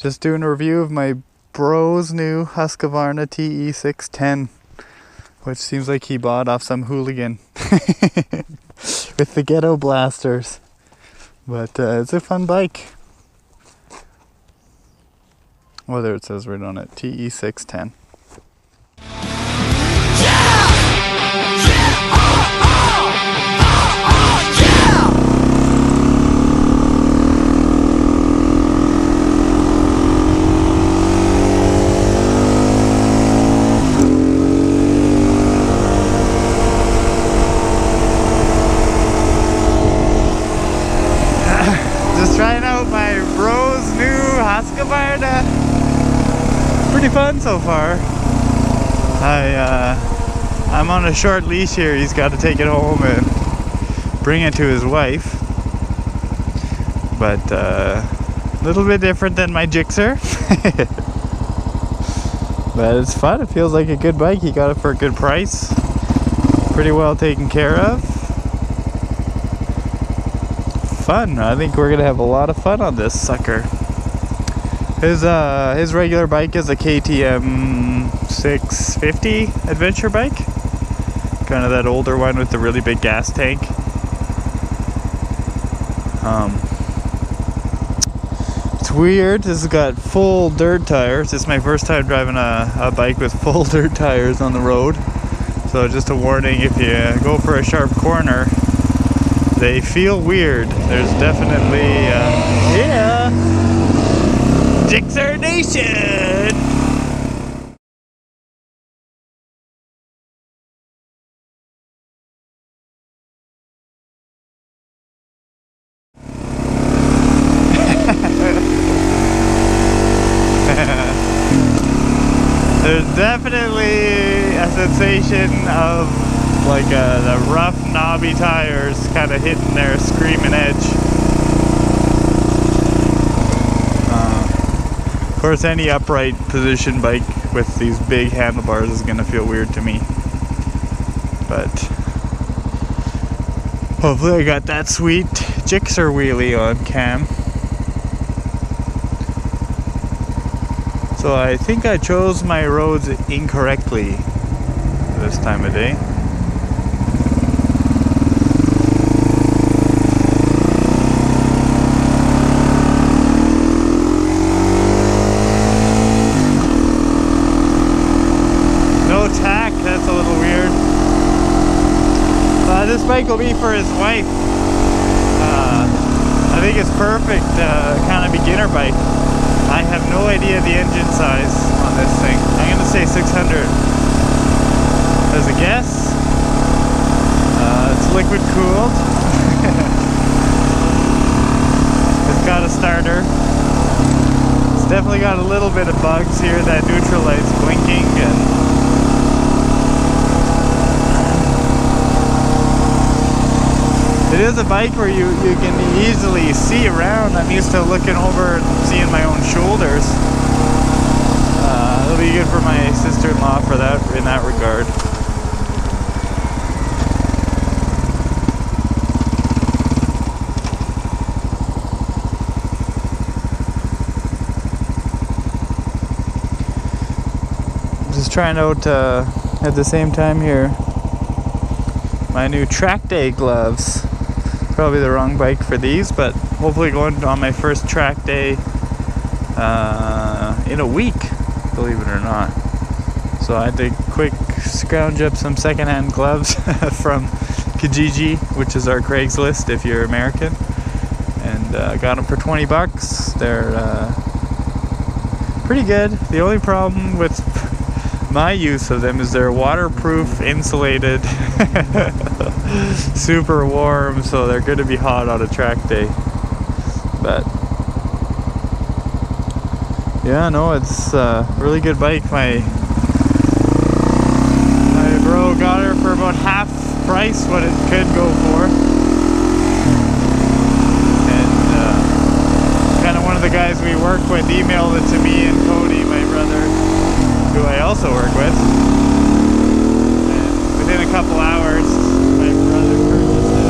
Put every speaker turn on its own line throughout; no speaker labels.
Just doing a review of my bro's new Husqvarna TE 610, which seems like he bought off some hooligan with the ghetto blasters. But it's a fun bike. Whether it says right on it, TE 610. Just trying out my bro's new Husqvarna. Pretty fun so far. I'm on a short leash here. He's got to take it home and bring it to his wife. But a little bit different than my Gixxer. But it's fun. It feels like a good bike. He got it for a good price. Pretty well taken care of. Fun. I think we're gonna have a lot of fun on this sucker. His regular bike is a KTM 650 adventure bike, kind of that older one with the really big gas tank. It's weird. This has got full dirt tires. It's my first time driving a bike with full dirt tires on the road. So just a warning, if you go for a sharp corner, they feel weird. There's definitely, yeah, Gixxer Nation! There's definitely a sensation of like the rough knobby tires kind of hitting their screaming edge. Of course, any upright position bike with these big handlebars is going to feel weird to me, but hopefully I got that sweet Gixxer wheelie on cam. So I think I chose my roads incorrectly this time of day. Tack, that's a little weird. This bike will be for his wife. I think it's perfect kind of beginner bike. I have no idea the engine size on this thing. I'm gonna say 600 as a guess. It's liquid cooled. It's got a starter. It's definitely got a little bit of bugs here. That neutral light's blinking and it is a bike where you can easily see around. I'm used to looking over and seeing my own shoulders. It'll be good for my sister-in-law for that, in that regard. Just trying out at the same time here my new track day gloves. Probably the wrong bike for these, but hopefully going on my first track day in a week, believe it or not. So I had to quick scrounge up some secondhand gloves from Kijiji, which is our Craigslist if you're American, and got them for 20 bucks. They're pretty good. The only problem with my use of them is they're waterproof, insulated, super warm, so they're good to be hot on a track day. But yeah, no, it's a really good bike. My bro got her for about half price what it could go for, and kind of one of the guys we work with emailed it to me and Cody, my brother, who I also work with, and within a couple hours my brother purchased it.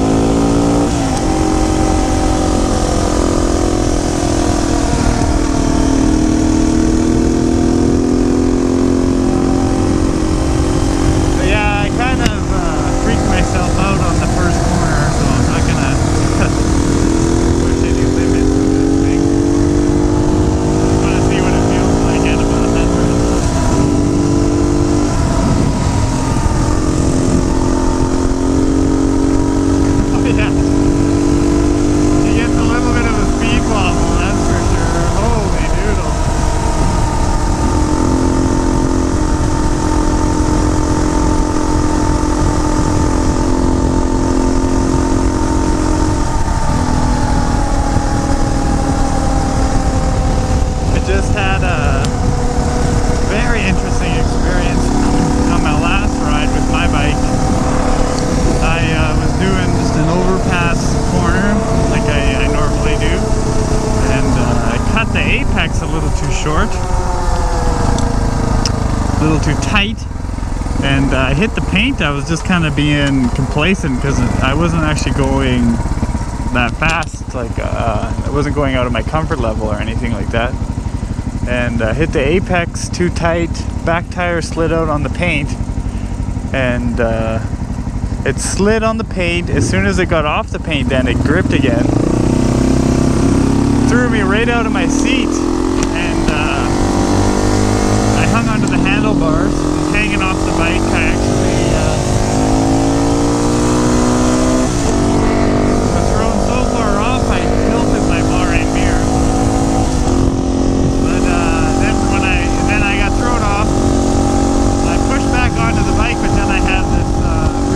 little too short, a little too tight, and I hit the paint. I was just kind of being complacent because I wasn't actually going that fast, like I wasn't going out of my comfort level or anything like that, and hit the apex too tight. Back tire slid out on the paint, and it slid on the paint. As soon as it got off the paint, then it gripped again, threw me right out of my seat, and I hung onto the handlebars, hanging off the bike. I actually was thrown so far off, I tilted my bar end mirror. But then I got thrown off. I pushed back onto the bike, but then I had this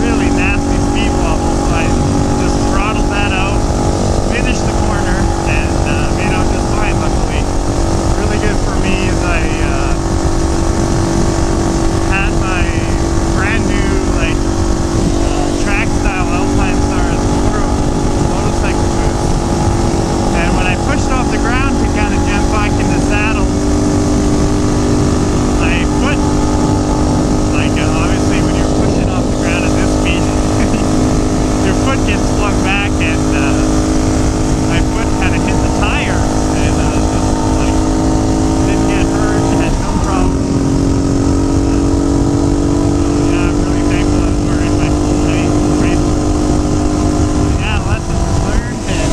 really nasty speed wobble, so I just throttled that out, finished the corner, and made out just fine, luckily. Really good for me is I had my brand new track style Alpine Stars motorcycle boots, and when I pushed off the ground to kind of jump back in the saddle, my foot, obviously when you're pushing off the ground at this speed, your foot gets flung back, and my foot kind of hit the tire, and just didn't get hurt, had no problem. Yeah, I'm really thankful I was wearing my full face. Yeah, lessons learned, and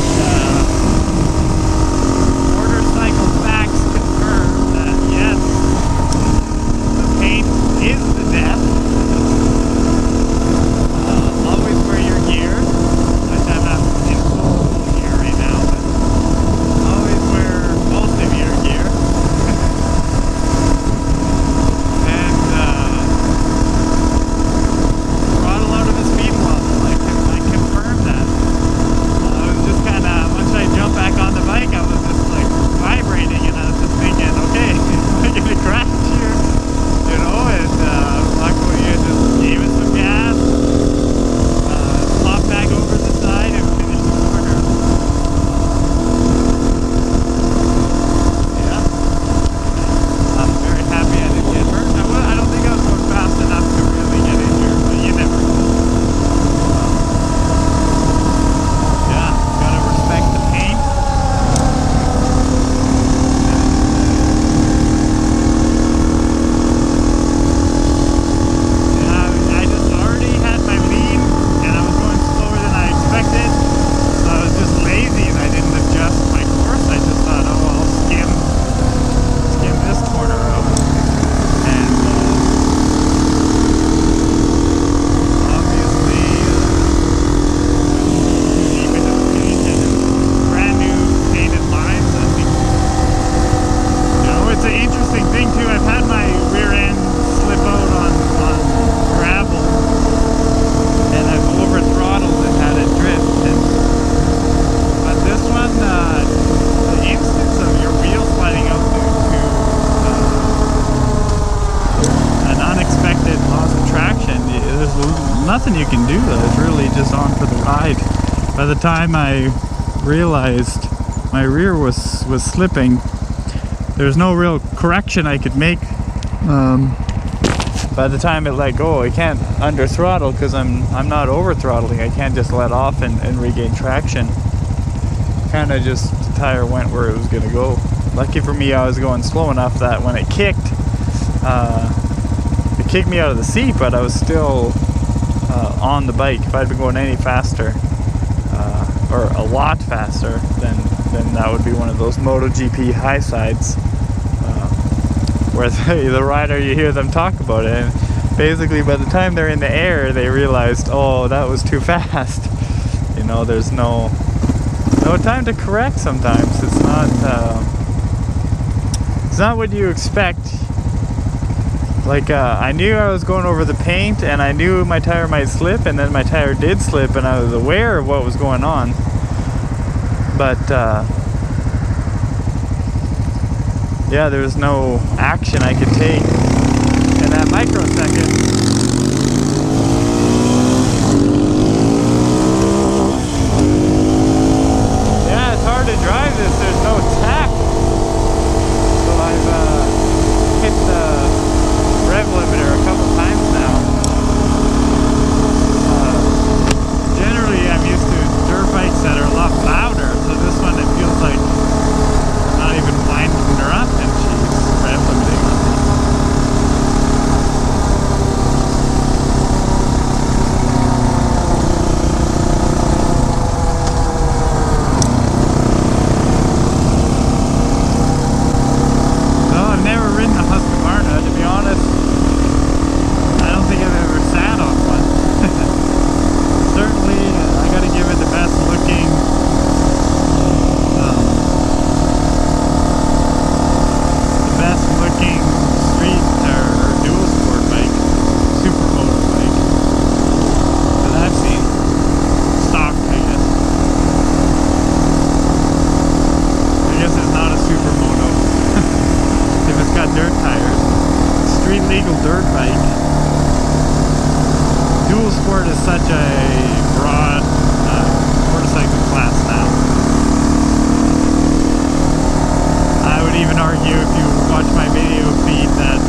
motorcycle facts confirm that yes, the paint is the death. Always wear your gear, which I'm not in full gear right now, but always wear most of your gear. And throttle out of the speed wobble. I confirm that. I was just kind of, once I jumped back on the bike, I was just vibrating, and I was just thinking, okay, am I gonna crash here? You know, and luckily I just gave it some gas, popped back over the side, and finished the corner. Yeah, I'm very happy I didn't get hurt. I don't think I was going fast enough to really get injured, but you never know. Yeah, gotta respect the paint. Yeah, I just already had my lead, and I was going slower than I expected, so I was just lazy and I didn't adjust my course. I just thought, oh, I'll skim this corner out, and obviously even the paint and brand new painted lines. I think, it's an interesting thing too. I've had my rear end slip out on gravel, and I've over throttled and had it drift. But this one, the instance of your wheel sliding out to an unexpected loss of traction, there's nothing you can do. It's really just on for the ride. By the time I realized my rear was slipping, there's no real correction I could make. By the time it let go, I can't under throttle because I'm not over throttling. I can't just let off and regain traction. Kind of just the tire went where it was gonna go. Lucky for me, I was going slow enough that when it kicked me out of the seat, but I was still on the bike. If I'd been going any faster, or a lot faster, then that would be one of those MotoGP high sides, where the rider, you hear them talk about it, and basically by the time they're in the air, they realized, oh, that was too fast. There's no time to correct sometimes. It's not what you expect. I knew I was going over the paint, and I knew my tire might slip, and then my tire did slip, and I was aware of what was going on. But yeah, there was no action I could take in that microsecond. Yeah, it's hard to drive this. There's no tack. So legal dirt bike. Dual sport is such a broad motorcycle class now. I would even argue, if you watch my video feed, that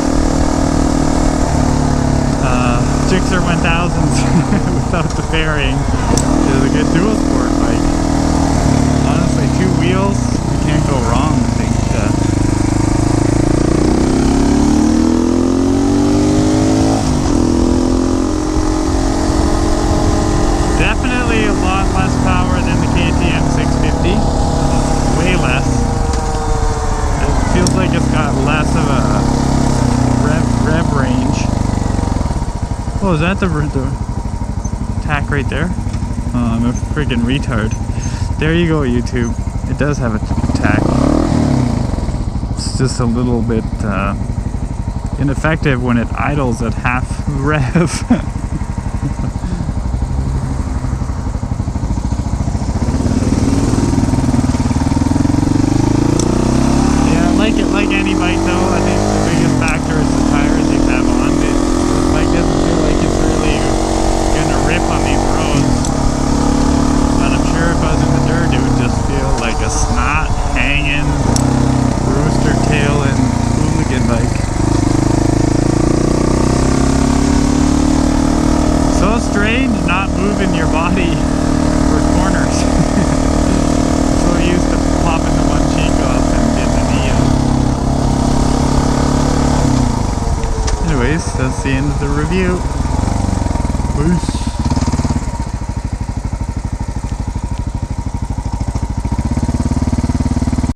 Gixxer 1000s without the fairing is a good dual sport bike. Honestly, 2 wheels, you can't go wrong, I think. Definitely a lot less power than the KTM 650. Way less. It feels like it's got less of a rev range. Oh, is that the tack right there? Oh, I'm a freaking retard. There you go, YouTube. It does have a tack. It's just a little bit ineffective when it idles at half rev. Like any bike though, I think the biggest factor is the tires you have on. This bike doesn't feel like it's really gonna rip on these roads. But I'm sure if I was in the dirt, it would just feel like a snot hanging, rooster tailing hooligan bike. So strange not moving your body for corners. So used to popping the one cheek off and getting the knee out. Anyways, that's the end of the review. Peace.